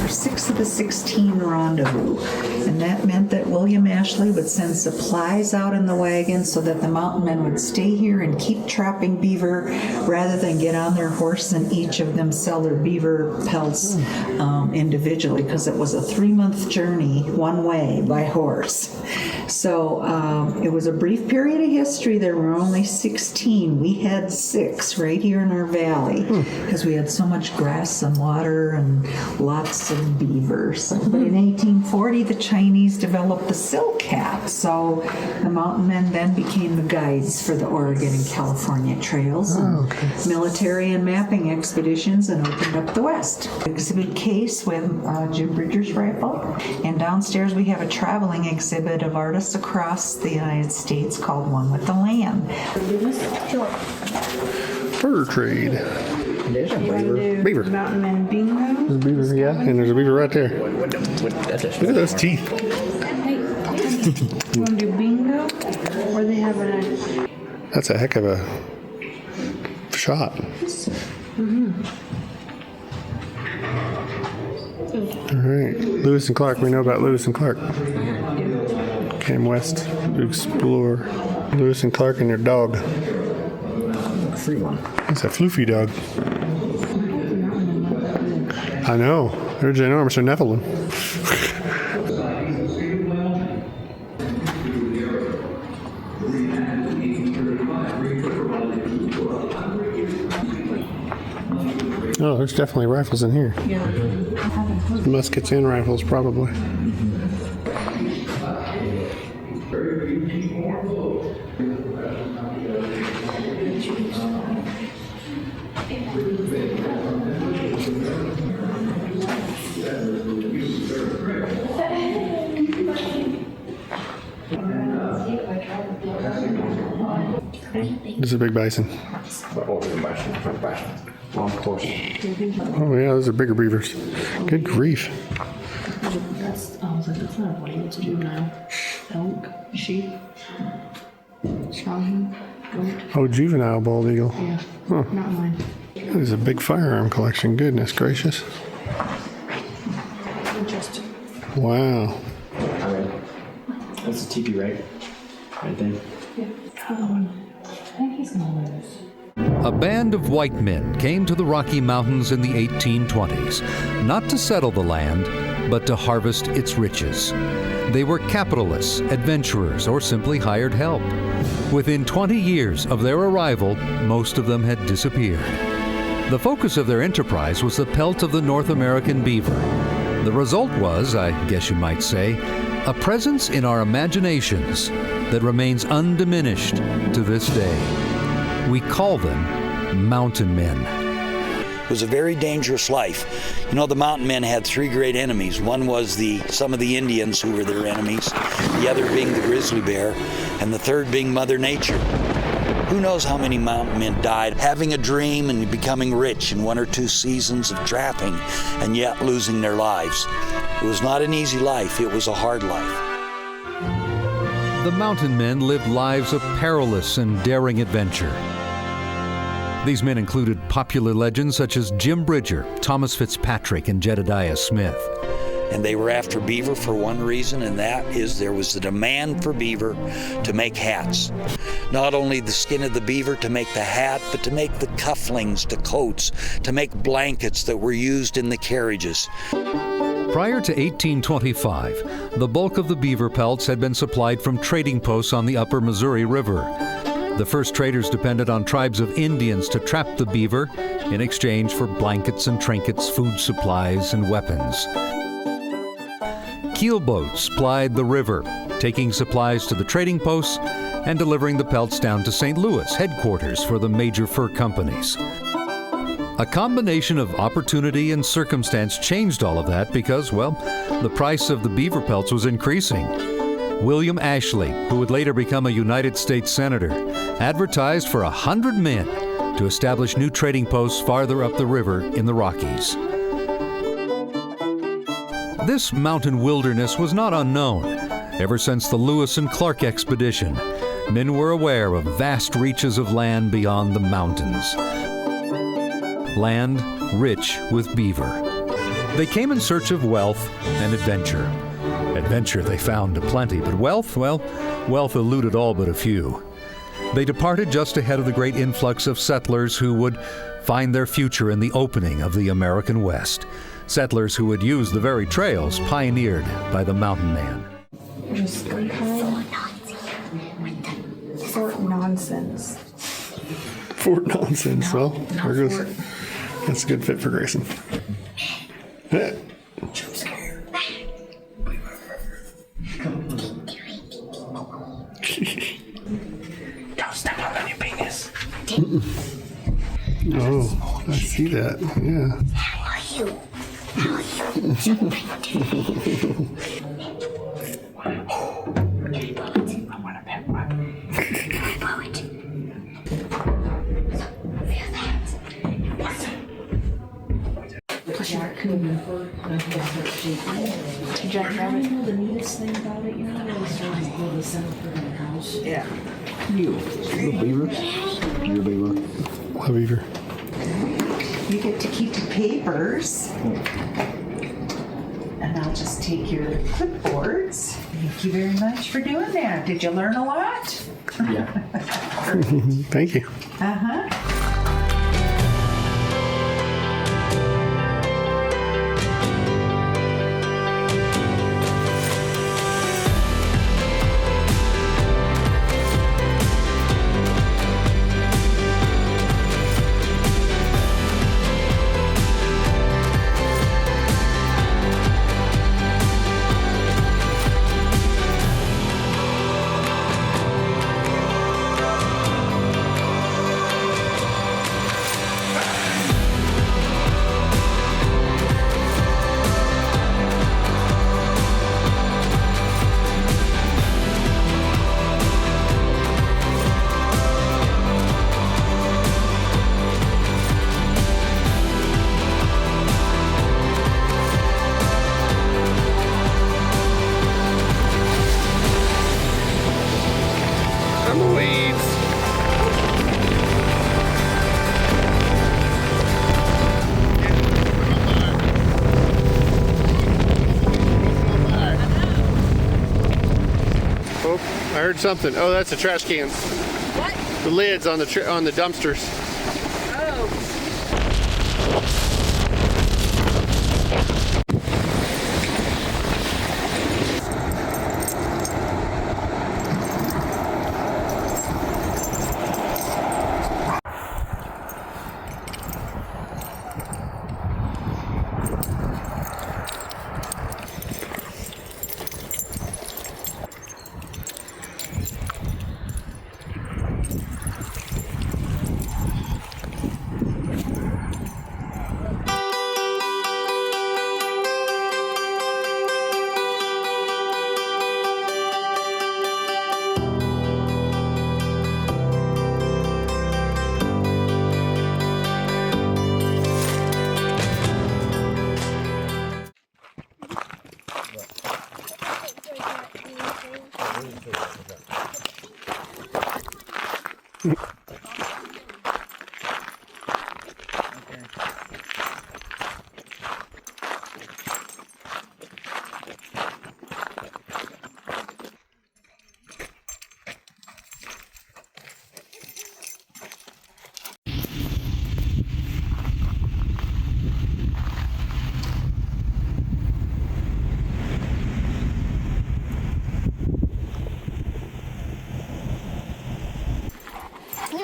for 6 of the 16 rendezvous. And that meant that William Ashley would send supplies out in the wagon so that the mountain men would stay here and keep trapping beaver rather than get on their horse and each of them sell their beaver pelts individually, because it was a 3-month journey one way by horse. So it was a brief period of history. There were only 16. We had 6 right here in our valley because we had so much grass and water and lots of beavers. But in 1840, the Chinese developed the silk hat. So the mountain men then became the guides for the Oregon and California trails and military and mapping expeditions, and opened up the West. Exhibit case with Jim Bridger's rifle. And downstairs we have a traveling exhibit of artists across the United States called One with the Land. Fur trade. There's a beaver. Beaver. Mountain Man Bingo. There's a beaver, yeah, and there's a beaver right there. Look at those teeth. Hey, you want to do bingo? Or they have a... That's a heck of a shot. All right, Lewis and Clark. We know about Lewis and Clark. Came west to explore. Lewis and Clark and their dog. Free one. It's a floofy dog. I know. They're ginormous. They're Nephilim. Oh, there's definitely rifles in here. Yeah. Muskets and rifles, probably. This is a big bison. Oh yeah, those are bigger beavers. Good grief. That's not a white, it's a juvenile. Elk, sheep, stronghead, goat. Oh, juvenile bald eagle. Yeah, Huh. not mine. There's a big firearm collection. Goodness gracious. Just Wow. That's a teepee, right? Right there. I think he's gonna lose. A band of white men came to the Rocky Mountains in the 1820s, not to settle the land, but to harvest its riches. They were capitalists, adventurers, or simply hired help. Within 20 years of their arrival, most of them had disappeared. The focus of their enterprise was the pelt of the North American beaver. The result was, I guess you might say, a presence in our imaginations that remains undiminished to this day. We call them mountain men. It was a very dangerous life. You know, the mountain men had 3 great enemies. One was some of the Indians who were their enemies, the other being the grizzly bear, and the third being Mother Nature. Who knows how many mountain men died having a dream and becoming rich in 1 or 2 seasons of trapping and yet losing their lives. It was not an easy life, it was a hard life. The mountain men lived lives of perilous and daring adventure. These men included popular legends such as Jim Bridger, Thomas Fitzpatrick, and Jedediah Smith. And they were after beaver for one reason, and that is there was a demand for beaver to make hats. Not only the skin of the beaver to make the hat, but to make the cufflings to coats, to make blankets that were used in the carriages. Prior to 1825, the bulk of the beaver pelts had been supplied from trading posts on the upper Missouri River. The first traders depended on tribes of Indians to trap the beaver in exchange for blankets and trinkets, food supplies, and weapons. Keelboats plied the river, taking supplies to the trading posts and delivering the pelts down to St. Louis, headquarters for the major fur companies. A combination of opportunity and circumstance changed all of that because, well, the price of the beaver pelts was increasing. William Ashley, who would later become a United States Senator, advertised for 100 men to establish new trading posts farther up the river in the Rockies. This mountain wilderness was not unknown. Ever since the Lewis and Clark expedition, men were aware of vast reaches of land beyond the mountains. Land rich with beaver. They came in search of wealth and adventure. Adventure they found aplenty, but wealth, well, wealth eluded all but a few. They departed just ahead of the great influx of settlers who would find their future in the opening of the American West. Settlers who would use the very trails pioneered by the mountain man. Just Fort Nonsense. Fort Nonsense. Well, there goes. That's a good fit for Grayson. Don't step on your penis. Oh, I see that. Yeah. I want a pet rock. Jackrabbit. The neatest thing about it, you know, they started to build a center for their house. Yeah. You little beaver. You're a beaver. Love Beaver. You get to keep the papers. And I'll just take your clipboards. Thank you very much for doing that. Did you learn a lot? Yeah. Thank you. Uh-huh. I heard something. Oh, that's the trash cans. What? The lids on the dumpsters.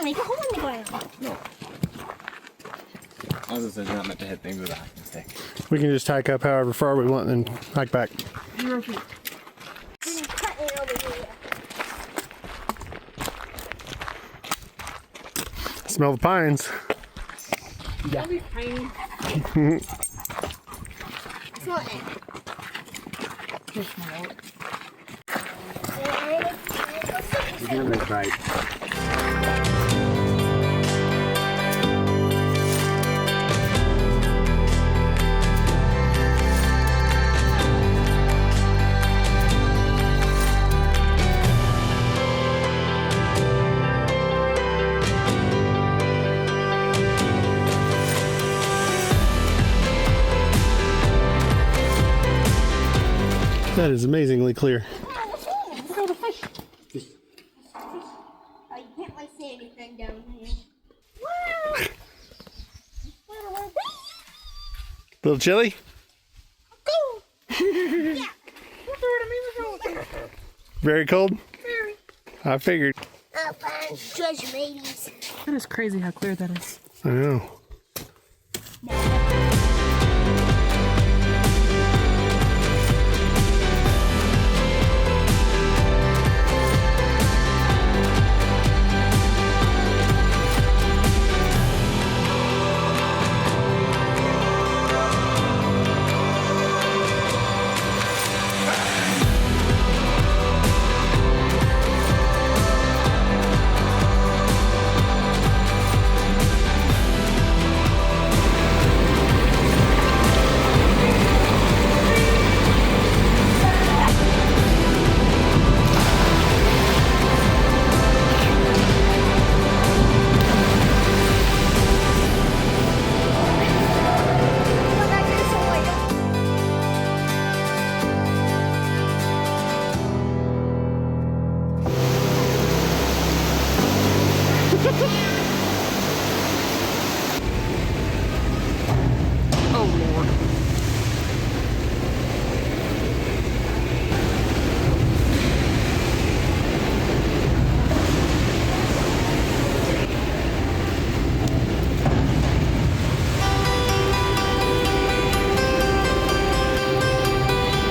Make a hole in the ground. No. I was just not meant to hit things with a hiking stick. We can just hike up however far we want and hike back. 0 feet. Cut it over here. Smell the pines. Yeah. Tiny. Smell it. You're gonna make right. That is amazingly clear. Oh, you can't really see anything down here. Little chilly? Yeah. Very cold? I figured. Oh, fine. Treasure babies. That is crazy how clear that is. I know.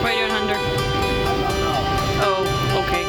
What are you doing, Hunter? Oh, okay.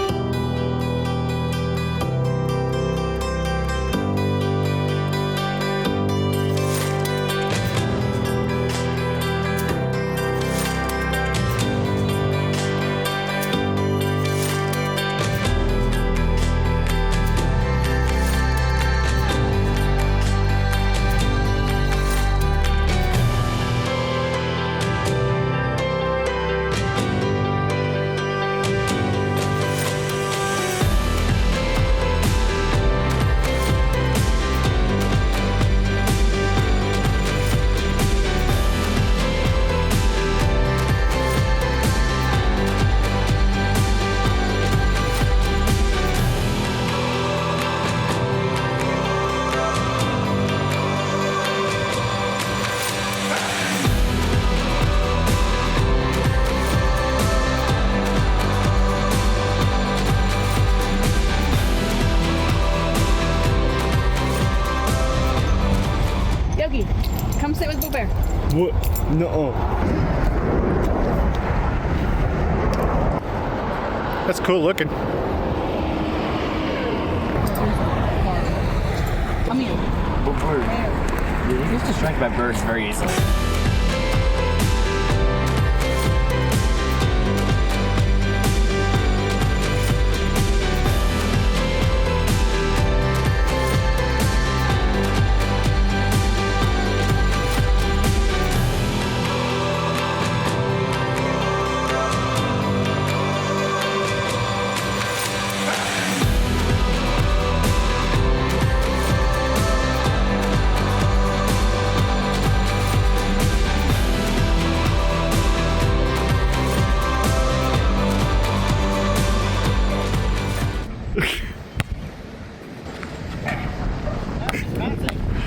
Yogi, come sit with Boo Bear. What? No. That's cool looking. Come here. What bird? He's distracted by birds very easily.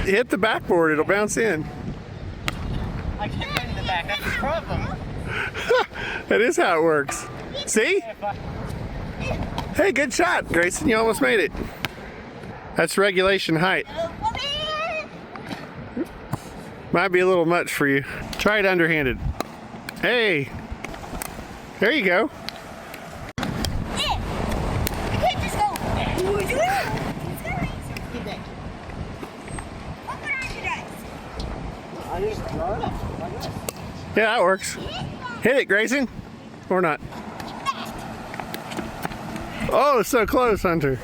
Hit the backboard, it'll bounce in. I can't get in the back. That's the problem. That is how it works. See? Hey, good shot, Grayson. You almost made it. That's regulation height. Might be a little much for you. Try it underhanded. Hey. There you go. Yeah, that works. Hit it, Grayson. Or not. Oh, so close, Hunter.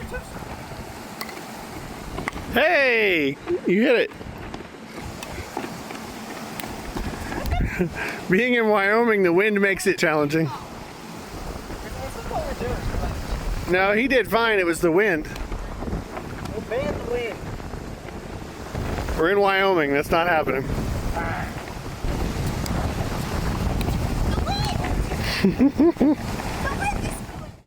Hey, you hit it. Being in Wyoming, the wind makes it challenging. No, he did fine. It was the wind. We're in Wyoming. That's not happening.